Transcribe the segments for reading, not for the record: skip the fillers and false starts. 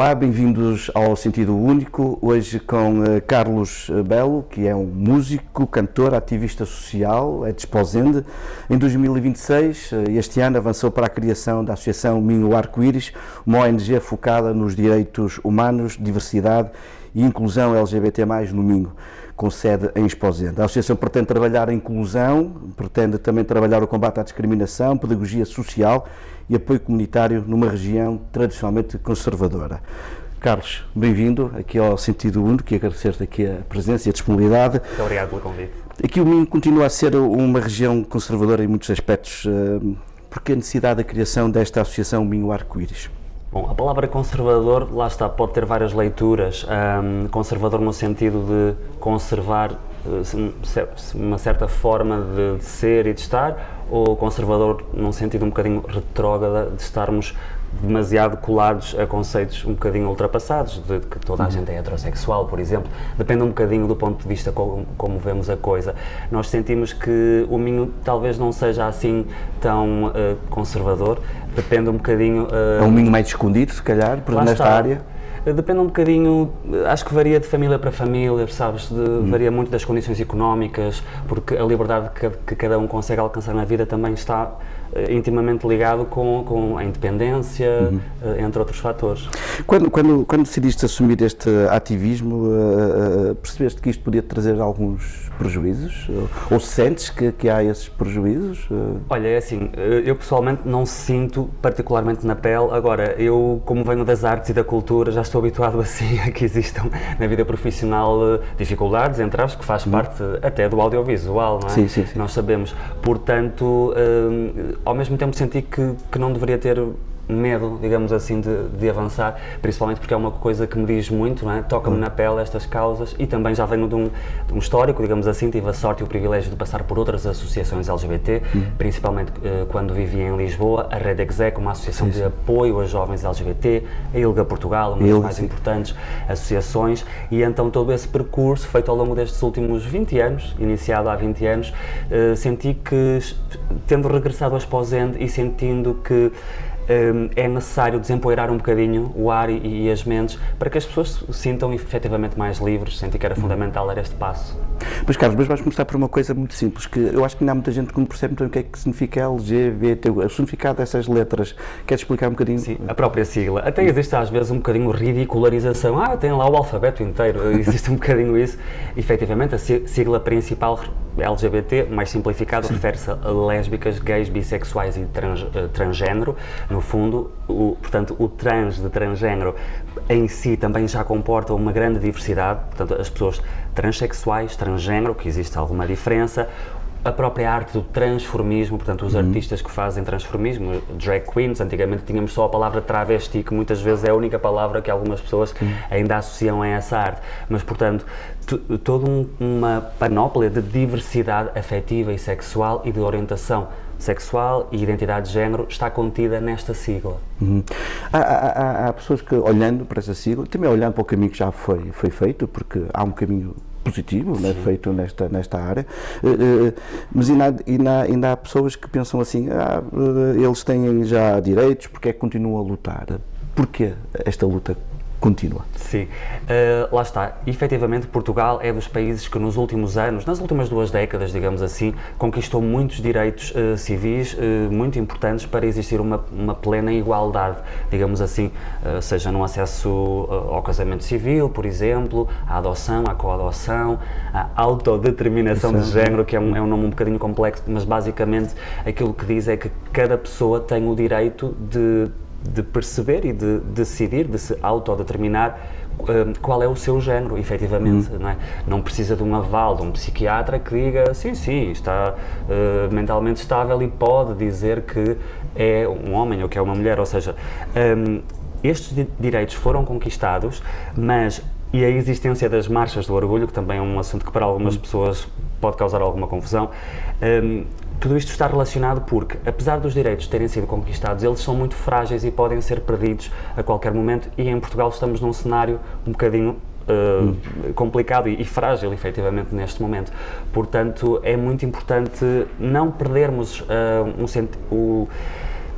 Olá, bem-vindos ao Sentido Único, hoje com Carlos Belo, que é um músico, cantor, ativista social, é de Esposende. Em 2026, este ano, avançou para a criação da Associação Minho Arco-Íris, uma ONG focada nos direitos humanos, diversidade e inclusão LGBT+, no Minho, com sede em Esposende. A Associação pretende trabalhar a inclusão, pretende também trabalhar o combate à discriminação, pedagogia social e apoio comunitário numa região tradicionalmente conservadora. Carlos, bem-vindo aqui ao Sentido Único e agradecer-te aqui a presença e a disponibilidade. Muito obrigado pelo convite. Aqui o Minho continua a ser uma região conservadora em muitos aspectos. Porque a necessidade da criação desta Associação Minho Arco-Íris? Bom, a palavra conservador, lá está, pode ter várias leituras. Conservador no sentido de conservar uma certa forma de ser e de estar, ou conservador num sentido um bocadinho retrógrada, de estarmos demasiado colados a conceitos um bocadinho ultrapassados, de que toda a gente é heterossexual, por exemplo. Depende um bocadinho do ponto de vista como vemos a coisa. Nós sentimos que o Minho talvez não seja assim tão conservador, depende um bocadinho... É um Minho mais escondido, se calhar, nesta área? Depende um bocadinho, acho que varia de família para família, sabes, varia muito das condições económicas, porque a liberdade que cada um consegue alcançar na vida também está intimamente ligado com a independência, entre outros fatores. Quando decidiste assumir este ativismo, percebeste que isto podia trazer alguns prejuízos? Ou sentes que há esses prejuízos? Olha, é assim, eu pessoalmente não sinto particularmente na pele. Agora, eu, como venho das artes e da cultura, já estou habituado assim a que existam na vida profissional dificuldades, entre as que faz parte até do audiovisual, não é? Sim. Nós sabemos. Portanto, ao mesmo tempo senti que não deveria ter medo, digamos assim, de avançar, principalmente porque é uma coisa que me diz muito, não é? Toca-me na pele estas causas e também já venho de um histórico, digamos assim, tive a sorte e o privilégio de passar por outras associações LGBT, principalmente quando vivia em Lisboa, a Rede Exec, uma associação de apoio a jovens LGBT, a ILGA Portugal, uma das mais importantes associações, e então todo esse percurso feito ao longo destes últimos 20 anos, iniciado há 20 anos, senti que, tendo regressado a Esposende e sentindo que é necessário desempoeirar um bocadinho o ar e as mentes para que as pessoas se sintam efetivamente mais livres. Senti que era fundamental dar este passo. Mas Carlos, vamos começar por uma coisa muito simples, que eu acho que ainda há muita gente que não percebe muito bem o que é que significa LGBT, o significado dessas letras. Queres explicar um bocadinho? Sim, a própria sigla. Até existe às vezes um bocadinho ridicularização. Tem lá o alfabeto inteiro, existe um bocadinho isso. Efetivamente, a sigla principal LGBT, mais simplificado, refere-se a lésbicas, gays, bissexuais e transgénero. No fundo, portanto, o trans de transgénero em si também já comporta uma grande diversidade, portanto, as pessoas transexuais, transgénero, que existe alguma diferença, a própria arte do transformismo, portanto, os artistas que fazem transformismo, drag queens, antigamente tínhamos só a palavra travesti, que muitas vezes é a única palavra que algumas pessoas ainda associam a essa arte, mas, portanto, toda uma panóplia de diversidade afetiva e sexual e de orientação sexual e identidade de género está contida nesta sigla. Há pessoas que, olhando para essa sigla, também olhando para o caminho que já foi feito, porque há um caminho positivo, né, feito nesta área, mas ainda há pessoas que pensam assim, eles têm já direitos, porque é que continuam a lutar? Porquê esta luta contínua? Sim, lá está. Efetivamente, Portugal é dos países que nos últimos anos, nas últimas 2 décadas, digamos assim, conquistou muitos direitos civis muito importantes para existir uma plena igualdade, digamos assim, seja no acesso ao casamento civil, por exemplo, à adoção, à coadoção, à autodeterminação de género, que é um nome um bocadinho complexo, mas basicamente aquilo que diz é que cada pessoa tem o direito de perceber e de decidir, de se autodeterminar qual é o seu género, efetivamente, não é? Não precisa de um aval de um psiquiatra que diga, sim, está mentalmente estável e pode dizer que é um homem ou que é uma mulher, ou seja, estes direitos foram conquistados, mas, e a existência das marchas do orgulho, que também é um assunto que para algumas pessoas pode causar alguma confusão, tudo isto está relacionado porque, apesar dos direitos terem sido conquistados, eles são muito frágeis e podem ser perdidos a qualquer momento, e em Portugal estamos num cenário um bocadinho complicado e frágil, efetivamente, neste momento. Portanto, é muito importante não perdermos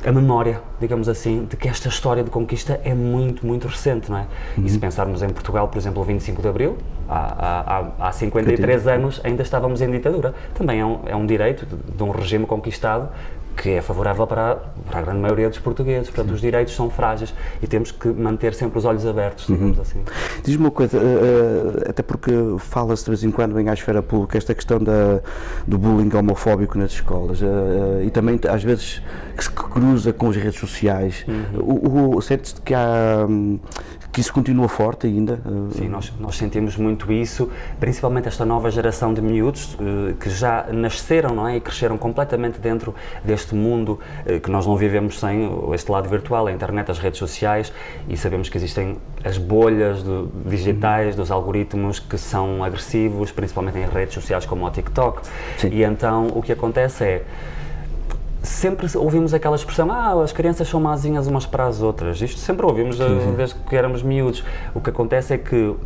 a memória digamos assim, de que esta história de conquista é muito, muito recente, não é? E se pensarmos em Portugal, por exemplo, o 25 de Abril, há 53 anos ainda estávamos em ditadura. Também é um direito de um regime conquistado que é favorável para a grande maioria dos portugueses. Portanto, os direitos são frágeis e temos que manter sempre os olhos abertos, digamos assim. Diz-me uma coisa, até porque fala-se de vez em quando, vem à esfera pública, esta questão do bullying homofóbico nas escolas e também, às vezes, que se cruza com as redes sociais. Sentes que isso continua forte ainda? Sim, nós sentimos muito isso, principalmente esta nova geração de miúdos que já nasceram, não é, e cresceram completamente dentro deste mundo que nós não vivemos sem este lado virtual, a internet, as redes sociais, e sabemos que existem as bolhas digitais dos algoritmos que são agressivos, principalmente em redes sociais como o TikTok. Sim. E então o que acontece é, sempre ouvimos aquela expressão, as crianças são mazinhas umas para as outras. Isto sempre ouvimos desde que éramos miúdos. O que acontece é que,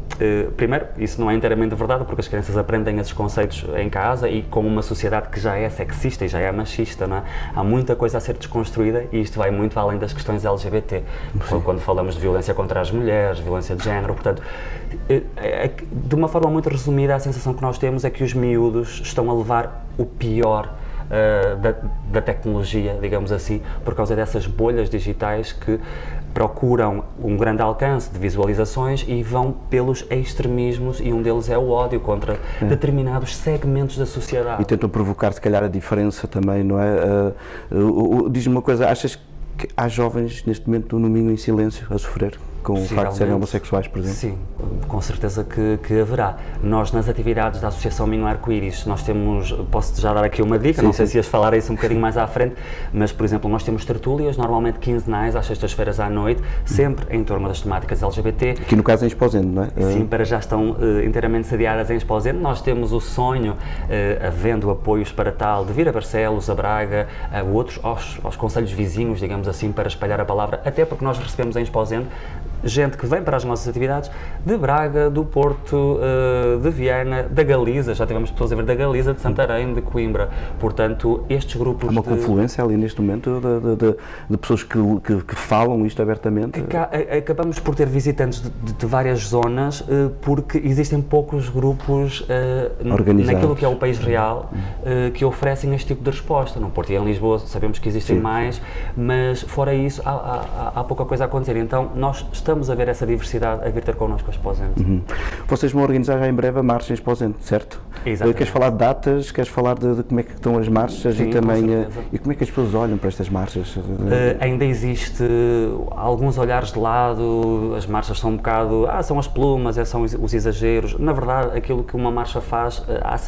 primeiro, isso não é inteiramente verdade, porque as crianças aprendem esses conceitos em casa e com uma sociedade que já é sexista e já é machista, não é? Há muita coisa a ser desconstruída e isto vai muito além das questões LGBT. Quando falamos de violência contra as mulheres, violência de género, portanto, de uma forma muito resumida, a sensação que nós temos é que os miúdos estão a levar o pior da tecnologia, digamos assim, por causa dessas bolhas digitais que procuram um grande alcance de visualizações e vão pelos extremismos, e um deles é o ódio contra determinados segmentos da sociedade. E tentam provocar, se calhar, a diferença também, não é? Diz-me uma coisa, achas que há jovens neste momento no Minho em silêncio a sofrer com o facto de serem homossexuais, por exemplo? Sim, com certeza que haverá. Nós, nas atividades da Associação Minho Arco-Íris, nós temos, posso já dar aqui uma dica, não sei se ias falar isso um bocadinho mais à frente, mas, por exemplo, nós temos tertúlias, normalmente quinzenais, às sextas-feiras à noite, sempre em torno das temáticas LGBT. Aqui no caso em Esposende, não é? Sim, para já estão inteiramente sediadas em Esposende. Nós temos o sonho, havendo apoios para tal, de vir a Barcelos, a Braga, a outros, aos concelhos vizinhos, digamos assim, para espalhar a palavra, até porque nós recebemos em Esposende gente que vem para as nossas atividades de Braga, do Porto, de Viana, da Galiza, já tivemos pessoas a ver da Galiza, de Santarém, de Coimbra. Portanto, estes grupos... Há uma confluência ali neste momento de pessoas que falam isto abertamente? Acabamos por ter visitantes de várias zonas, porque existem poucos grupos naquilo que é o país real que oferecem este tipo de resposta. No Porto e em Lisboa sabemos que existem mais, mas fora isso há pouca coisa a acontecer. Então, nós estamos a ver essa diversidade a vir ter connosco a Esposende. Vocês vão organizar já em breve a marcha em Esposende, certo? Exatamente. Queres falar de datas, queres falar de como é que estão as marchas? Sim, e também e como é que as pessoas olham para estas marchas? Ainda existe alguns olhares de lado, as marchas são um bocado, são as plumas, são os exageros. Na verdade, aquilo que uma marcha faz,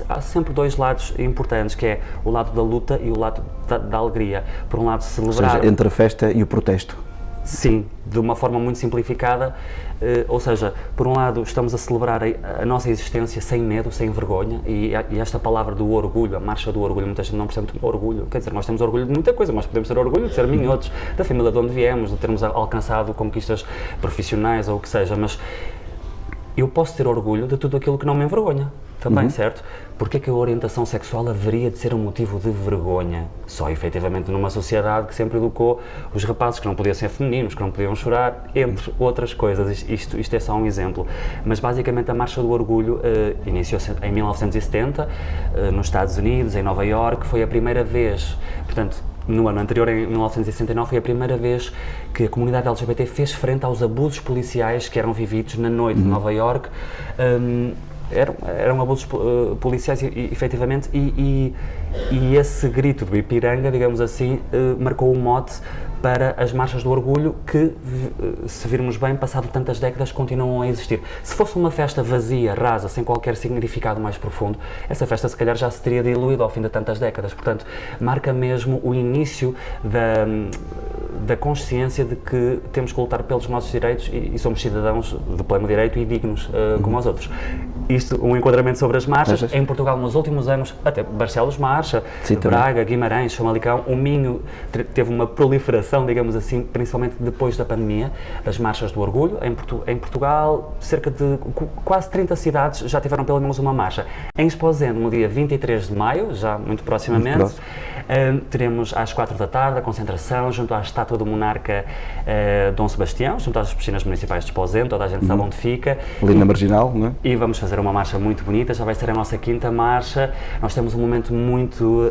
há sempre dois lados importantes, que é o lado da luta e o lado da alegria. Por um lado, celebrar... Ou seja, entre a festa e o protesto. Sim, de uma forma muito simplificada, ou seja, por um lado estamos a celebrar a nossa existência sem medo, sem vergonha, e esta palavra do orgulho, a marcha do orgulho, muita gente não percebe muito orgulho, quer dizer, nós temos orgulho de muita coisa, nós podemos ter orgulho de ser minhotos, da família de onde viemos, de termos alcançado conquistas profissionais ou o que seja, mas eu posso ter orgulho de tudo aquilo que não me envergonha, também, certo? Porque é que a orientação sexual haveria de ser um motivo de vergonha? Só efetivamente numa sociedade que sempre educou os rapazes que não podiam ser femininos, que não podiam chorar, entre outras coisas. Isto é só um exemplo. Mas basicamente a Marcha do Orgulho iniciou-se em 1970, nos Estados Unidos, em Nova Iorque, foi a primeira vez, portanto, no ano anterior, em 1969, foi a primeira vez que a comunidade LGBT fez frente aos abusos policiais que eram vividos na noite de Nova Iorque. Eram abusos policiais, efetivamente, e esse grito do Ipiranga, digamos assim, marcou um mote para as marchas do orgulho que, se virmos bem, passado tantas décadas, continuam a existir. Se fosse uma festa vazia, rasa, sem qualquer significado mais profundo, essa festa se calhar já se teria diluído ao fim de tantas décadas. Portanto, marca mesmo o início da consciência de que temos que lutar pelos nossos direitos e somos cidadãos de pleno direito e dignos como os outros. Isto, um enquadramento sobre as marchas. Em Portugal, nos últimos anos, até Barcelos marcha, Braga, Guimarães, Famalicão, o Minho teve uma proliferação, digamos assim, principalmente depois da pandemia, das marchas do orgulho. Em Portugal, cerca de quase 30 cidades já tiveram pelo menos uma marcha. Em Esposende, no dia 23 de maio, já muito proximamente, teremos às 4 da tarde a concentração junto à estátua do monarca Dom Sebastião, junto às piscinas municipais de Esposende, toda a gente sabe onde fica. Ali na Marginal, não é? E vamos fazer uma marcha muito bonita, já vai ser a nossa 5ª marcha. Nós temos um momento muito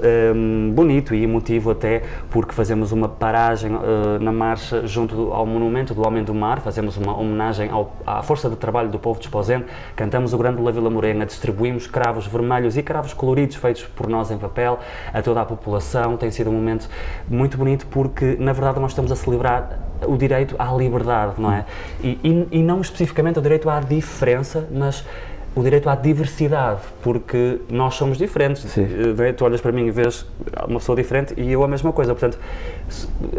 bonito e emotivo até, porque fazemos uma paragem na marcha junto ao monumento do Homem do Mar, fazemos uma homenagem à força de trabalho do povo de Esposende, cantamos o Grande La Vila Morena, distribuímos cravos vermelhos e cravos coloridos feitos por nós em papel a toda a população. Tem sido um momento muito bonito porque, na verdade, nós estamos a celebrar o direito à liberdade, não é? E não especificamente o direito à diferença, mas o direito à diversidade, porque nós somos diferentes. Tu olhas para mim e vês uma pessoa diferente e eu a mesma coisa. Portanto,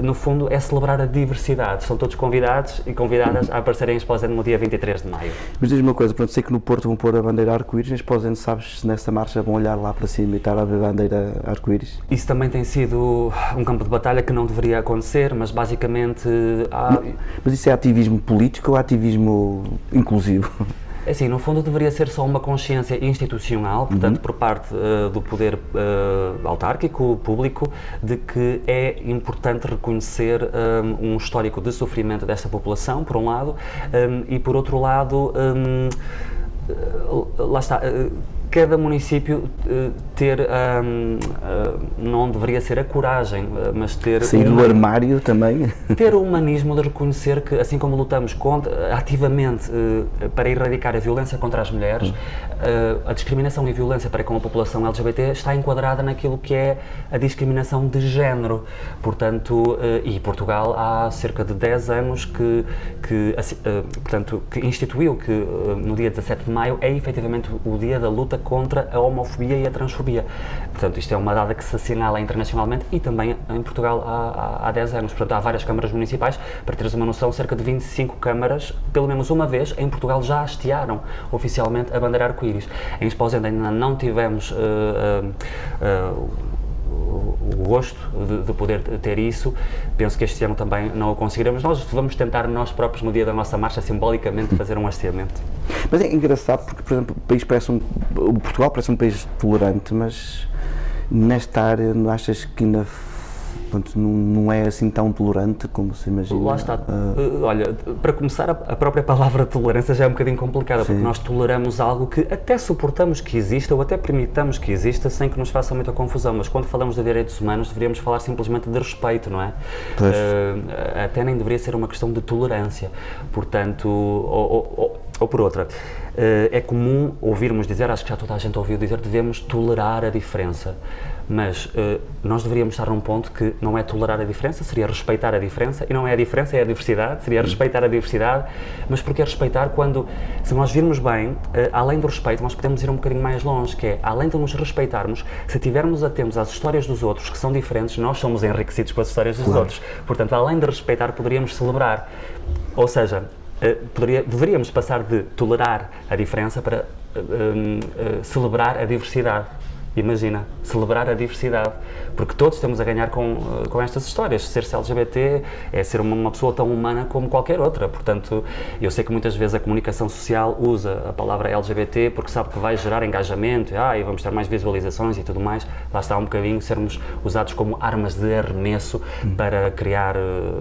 no fundo, é celebrar a diversidade. São todos convidados e convidadas a aparecerem em Esposende no dia 23 de maio. Mas diz-me uma coisa, pronto, sei que no Porto vão pôr a bandeira arco-íris, em Esposende, sabes se nessa marcha vão olhar lá para cima e estar a ver a bandeira arco-íris? Isso também tem sido um campo de batalha que não deveria acontecer, mas basicamente Mas isso é ativismo político ou ativismo inclusivo? Assim, no fundo deveria ser só uma consciência institucional, portanto, por parte do poder autárquico, público, de que é importante reconhecer um histórico de sofrimento desta população, por um lado, e por outro lado, lá está, cada município ter, não deveria ser a coragem, mas ter... Sair do armário também. Ter o humanismo de reconhecer que, assim como lutamos ativamente para erradicar a violência contra as mulheres, a discriminação e a violência para com a população LGBT está enquadrada naquilo que é a discriminação de género. Portanto, e Portugal há cerca de 10 anos que instituiu que no dia 17 de maio é efetivamente o dia da luta contra a homofobia e a transfobia. Portanto, isto é uma data que se assinala internacionalmente e também em Portugal há 10 anos. Portanto, há várias câmaras municipais. Para teres uma noção, cerca de 25 câmaras, pelo menos uma vez, em Portugal já hastearam oficialmente a bandeira arco-íris. Em Esposende ainda não tivemos o gosto de poder ter isso. Penso que este ano também não o conseguiremos. Nós vamos tentar nós próprios, no dia da nossa marcha, simbolicamente fazer um hasteamento. Mas é engraçado porque, por exemplo, o Portugal parece um país tolerante, mas nesta área não achas que ainda não é assim tão tolerante como se imagina? Lá está. Olha, para começar, a própria palavra tolerância já é um bocadinho complicada, porque nós toleramos algo que até suportamos que exista ou até permitamos que exista sem que nos faça muita confusão, mas quando falamos de direitos humanos deveríamos falar simplesmente de respeito, não é? Até nem deveria ser uma questão de tolerância. Portanto, ou por outra, é comum ouvirmos dizer, acho que já toda a gente ouviu dizer, devemos tolerar a diferença. Mas nós deveríamos estar num ponto que não é tolerar a diferença, seria respeitar a diferença, e não é a diferença, é a diversidade, seria respeitar a diversidade, mas porque é respeitar quando, se nós virmos bem, além do respeito, nós podemos ir um bocadinho mais longe, que é, além de nos respeitarmos, se estivermos atentos às histórias dos outros, que são diferentes, nós somos enriquecidos com as histórias dos outros. Portanto, além de respeitar, poderíamos celebrar. Ou seja, deveríamos passar de tolerar a diferença para celebrar a diversidade. Imagina, celebrar a diversidade, porque todos temos a ganhar com estas histórias. Ser-se LGBT é ser uma pessoa tão humana como qualquer outra. Portanto, eu sei que muitas vezes a comunicação social usa a palavra LGBT porque sabe que vai gerar engajamento, e vamos ter mais visualizações e tudo mais. Lá está um bocadinho sermos usados como armas de arremesso para criar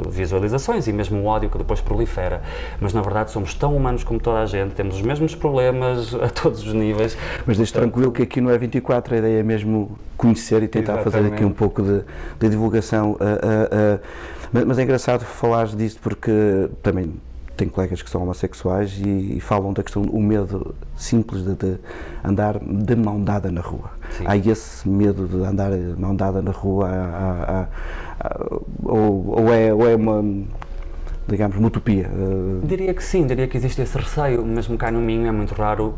visualizações e mesmo o ódio que depois prolifera. Mas na verdade somos tão humanos como toda a gente, temos os mesmos problemas a todos os níveis. Mas deixe tranquilo que aqui não é 24, a ideia é mesmo conhecer e tentar fazer aqui um pouco de divulgação. Mas é engraçado falares disto porque também tenho colegas que são homossexuais e falam da questão, o medo simples de andar de mão dada na rua. Sim. Há esse medo de andar de mão dada na rua, ou é uma... digamos, uma utopia? Diria que sim, diria que existe esse receio, mesmo cá no Minho é muito raro,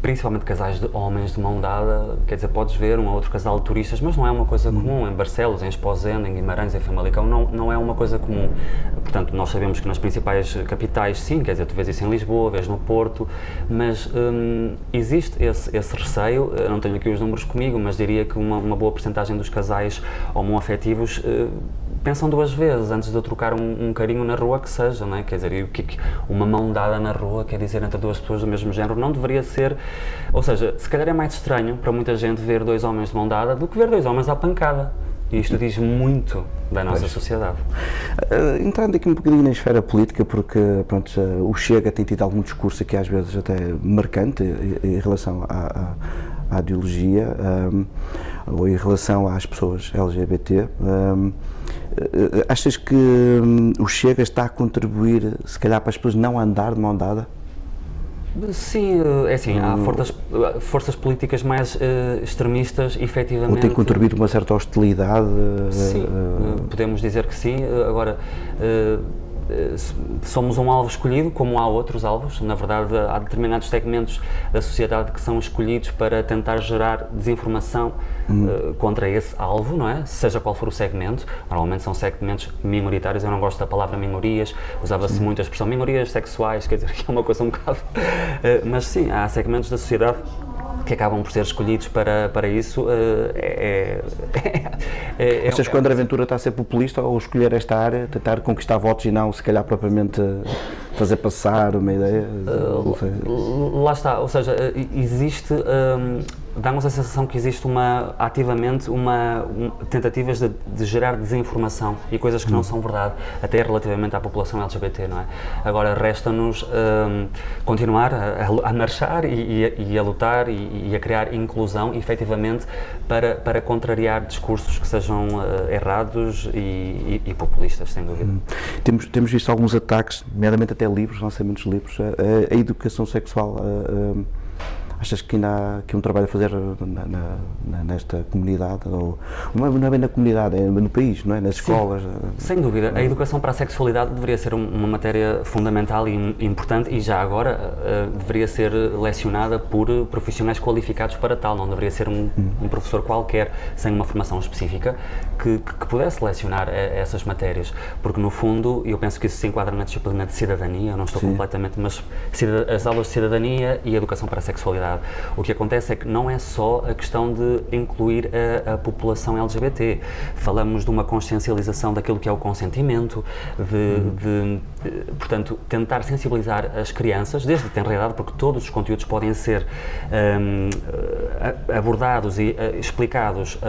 principalmente casais de homens de mão dada, quer dizer, podes ver um ou outro casal de turistas, mas não é uma coisa comum, em Barcelos, em Esposende, em Guimarães, em Famalicão, não é uma coisa comum. Portanto, nós sabemos que nas principais capitais, sim, quer dizer, tu vês isso em Lisboa, vês no Porto, mas existe esse receio, eu não tenho aqui os números comigo, mas diria que uma boa percentagem dos casais homoafetivos pensam duas vezes antes de eu trocar um carinho na rua que seja, não é? Quer dizer, e o que uma mão dada na rua quer dizer entre duas pessoas do mesmo género não deveria ser, ou seja, se calhar é mais estranho para muita gente ver dois homens de mão dada do que ver dois homens à pancada. E isto diz muito da nossa sociedade. Entrando aqui um bocadinho na esfera política, porque pronto, o Chega tem tido algum discurso aqui às vezes até marcante em relação à ideologia ou em relação às pessoas LGBT. Achas que o Chega está a contribuir, se calhar, para as pessoas não andar de mão dada? Sim, é assim, há forças políticas mais extremistas, efetivamente. Ou tem contribuído uma certa hostilidade? Sim, podemos dizer que sim. Agora, somos um alvo escolhido, como há outros alvos. Na verdade, há determinados segmentos da sociedade que são escolhidos para tentar gerar desinformação contra esse alvo, não é? Seja qual for o segmento. Normalmente são segmentos minoritários, eu não gosto da palavra minorias, usava-se muito a expressão minorias sexuais, quer dizer, que é uma coisa um bocado... mas sim, há segmentos da sociedade que acabam por ser escolhidos para isso. Achas que o André Ventura está a ser populista ou escolher esta área, tentar conquistar votos e não, se calhar, propriamente fazer passar uma ideia? Lá está, ou seja, existe, dá-nos a sensação que existe ativamente tentativas de gerar desinformação e coisas que não são verdade, até relativamente à população LGBT, não é? Agora resta-nos continuar a marchar e a lutar e a criar inclusão, efetivamente, para contrariar discursos que sejam errados e populistas, sem dúvida. Temos visto alguns ataques, nomeadamente até livros, lançamentos de livros, a educação sexual. Achas que ainda há aqui um trabalho a fazer nesta comunidade? Ou, não é bem na comunidade, é no país, não é? Nas escolas? Sem dúvida. A educação para a sexualidade deveria ser uma matéria fundamental e importante e já agora deveria ser lecionada por profissionais qualificados para tal. Não deveria ser um professor qualquer sem uma formação específica que pudesse lecionar essas matérias. Porque, no fundo, eu penso que isso se enquadra na disciplina de cidadania, eu não estou completamente, mas as aulas de cidadania e educação para a sexualidade. O que acontece é que não é só a questão de incluir a população LGBT. Falamos de uma consciencialização daquilo que é o consentimento, portanto, tentar sensibilizar as crianças, desde a tenra idade, porque todos os conteúdos podem ser abordados e explicados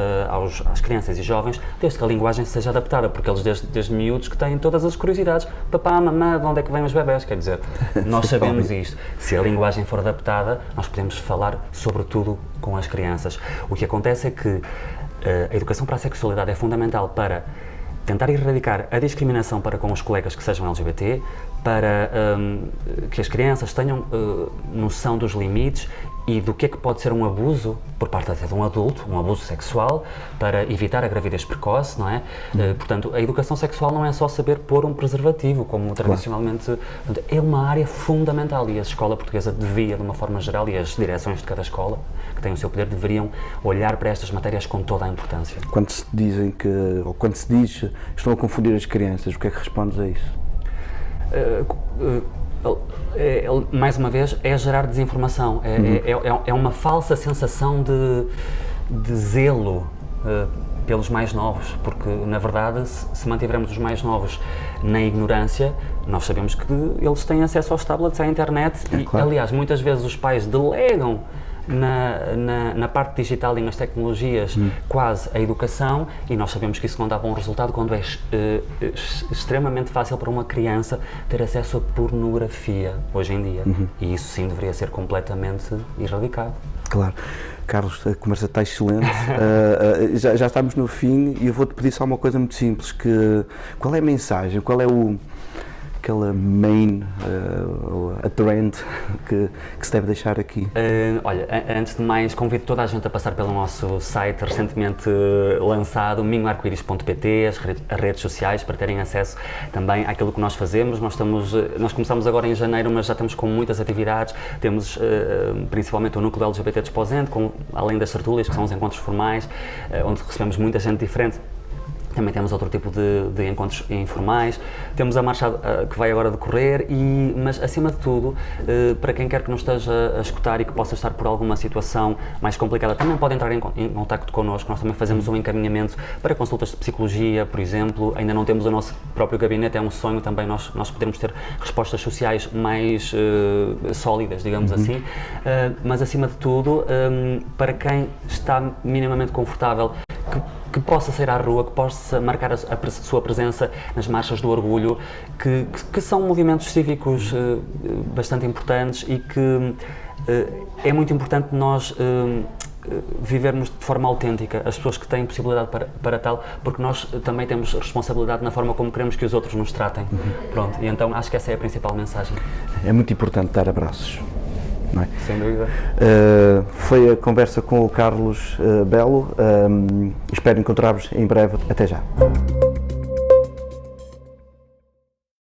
às crianças e jovens, desde que a linguagem seja adaptada, porque eles desde miúdos que têm todas as curiosidades. Papá, mamã, de onde é que vêm os bebés? Quer dizer, nós sabemos isto. Se a linguagem for adaptada, nós podemos falar sobretudo com as crianças. O que acontece é que a educação para a sexualidade é fundamental para tentar erradicar a discriminação para com os colegas que sejam LGBT, para que as crianças tenham noção dos limites e do que é que pode ser um abuso por parte até de um adulto, um abuso sexual, para evitar a gravidez precoce, não é? Portanto, a educação sexual não é só saber pôr um preservativo, como tradicionalmente... É uma área fundamental e a escola portuguesa devia, de uma forma geral, e as direções de cada escola, que têm o seu poder, deveriam olhar para estas matérias com toda a importância. Quando se dizem ou quando se diz estão a confundir as crianças, o que é que respondes a isso? Mais uma vez, é gerar desinformação, é uma falsa sensação de zelo pelos mais novos, porque na verdade se mantivermos os mais novos na ignorância, nós sabemos que eles têm acesso aos tablets, à internet e, claro, aliás, muitas vezes os pais delegam na parte digital e nas tecnologias quase a educação, e nós sabemos que isso não dá bom resultado quando é extremamente fácil para uma criança ter acesso a pornografia hoje em dia, e isso sim deveria ser completamente erradicado. Claro. Carlos, a conversa está excelente, já estamos no fim e eu vou-te pedir só uma coisa muito simples, qual é a mensagem, qual é aquela main, a trend que se deve deixar aqui? Olha, antes de mais, convido toda a gente a passar pelo nosso site recentemente lançado, minhoarcoiris.pt, as redes sociais, para terem acesso também àquilo que nós fazemos. Nós começamos agora em janeiro, mas já estamos com muitas atividades. Temos principalmente o núcleo LGBT de Esposende, além das tertúlias, que são os encontros formais, onde recebemos muita gente diferente. Também temos outro tipo de encontros informais, temos a marcha que vai agora decorrer, mas acima de tudo, para quem quer que nos esteja a escutar e que possa estar por alguma situação mais complicada, também pode entrar em contacto connosco. Nós também fazemos um encaminhamento para consultas de psicologia, por exemplo. Ainda não temos o nosso próprio gabinete, é um sonho também nós podermos ter respostas sociais mais sólidas, digamos assim, mas acima de tudo, para quem está minimamente confortável, que possa sair à rua, que possa marcar a sua presença nas marchas do orgulho, que são movimentos cívicos bastante importantes e que é muito importante nós vivermos de forma autêntica, as pessoas que têm possibilidade para tal, porque nós também temos responsabilidade na forma como queremos que os outros nos tratem. Pronto, e então acho que essa é a principal mensagem. É muito importante dar abraços. Não é? Sem dúvida. Foi a conversa com o Carlos Belo. Espero encontrar-vos em breve. Até já.